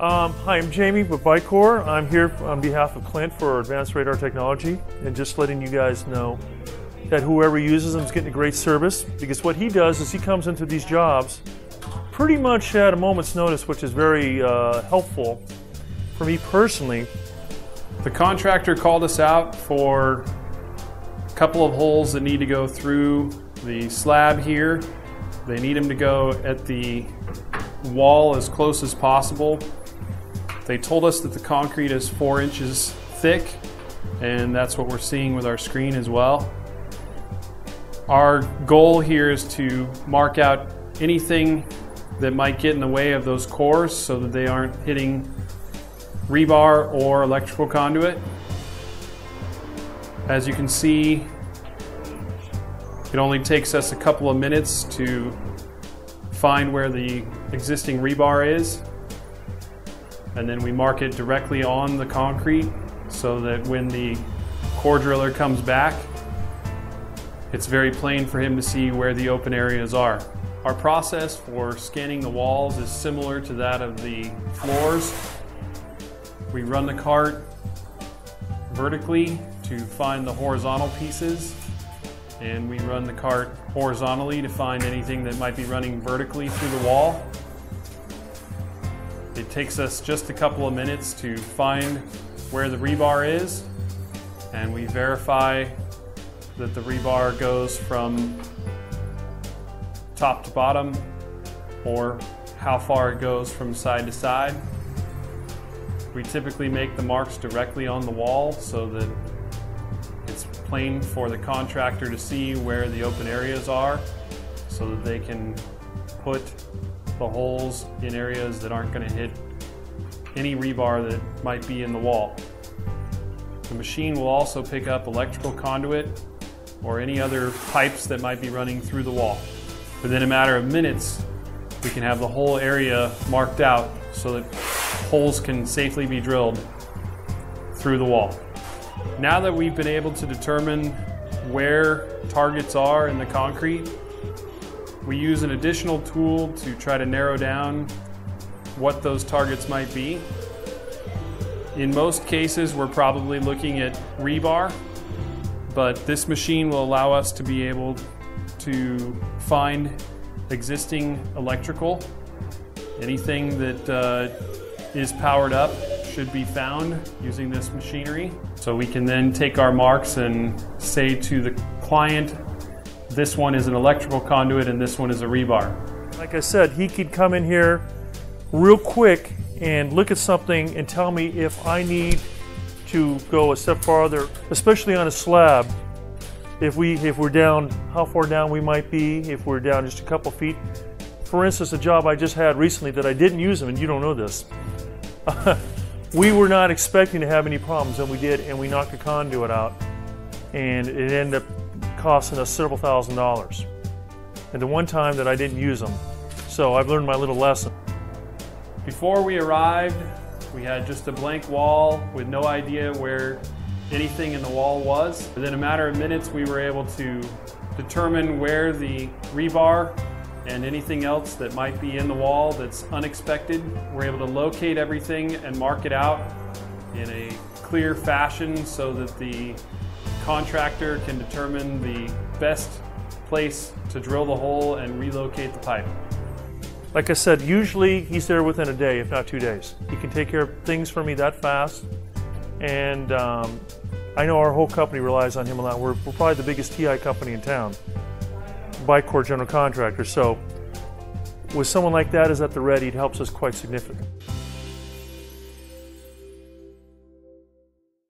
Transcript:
Hi, I'm Jamie with Vicor. I'm here on behalf of Clint for Advanced Radar Technology, and just letting you guys know that whoever uses them is getting a great service, because what he does is he comes into these jobs pretty much at a moment's notice, which is very helpful for me personally. The contractor called us out for a couple of holes that need to go through the slab here. They need them to go at the wall as close as possible. They told us that the concrete is 4 inches thick, and that's what we're seeing with our screen as well. Our goal here is to mark out anything that might get in the way of those cores so that they aren't hitting rebar or electrical conduit. As you can see, it only takes us a couple of minutes to find where the existing rebar is, and then we mark it directly on the concrete so that when the core driller comes back, it's very plain for him to see where the open areas are. Our process for scanning the walls is similar to that of the floors. We run the cart vertically to find the horizontal pieces, and we run the cart horizontally to find anything that might be running vertically through the wall. It takes us just a couple of minutes to find where the rebar is, and we verify that the rebar goes from top to bottom, or how far it goes from side to side. We typically make the marks directly on the wall so that it's plain for the contractor to see where the open areas are, so that they can put the holes in areas that aren't going to hit any rebar that might be in the wall. The machine will also pick up electrical conduit or any other pipes that might be running through the wall. Within a matter of minutes, we can have the whole area marked out so that holes can safely be drilled through the wall. Now that we've been able to determine where targets are in the concrete, we use an additional tool to try to narrow down what those targets might be. In most cases, we're probably looking at rebar, but this machine will allow us to be able to find existing electrical. Anything that is powered up should be found using this machinery. So we can then take our marks and say to the client, this one is an electrical conduit and this one is a rebar. Like I said, he could come in here real quick and look at something and tell me if I need to go a step farther, especially on a slab. If we're down, how far down we might be, if we're down just a couple feet. For instance, a job I just had recently that I didn't use them, and you don't know this. We were not expecting to have any problems, and we did, and we knocked the conduit out, and it ended up costing us several $1,000s. And the one time that I didn't use them. So I've learned my little lesson. Before we arrived, we had just a blank wall with no idea where anything in the wall was. Within a matter of minutes, we were able to determine where the rebar and anything else that might be in the wall that's unexpected. We're able to locate everything and mark it out in a clear fashion so that the contractor can determine the best place to drill the hole and relocate the pipe. Like I said, usually he's there within a day, if not 2 days. He can take care of things for me that fast, and I know our whole company relies on him a lot. We're probably the biggest TI company in town, Vicor general contractor, so with someone like that is at the ready, it helps us quite significantly.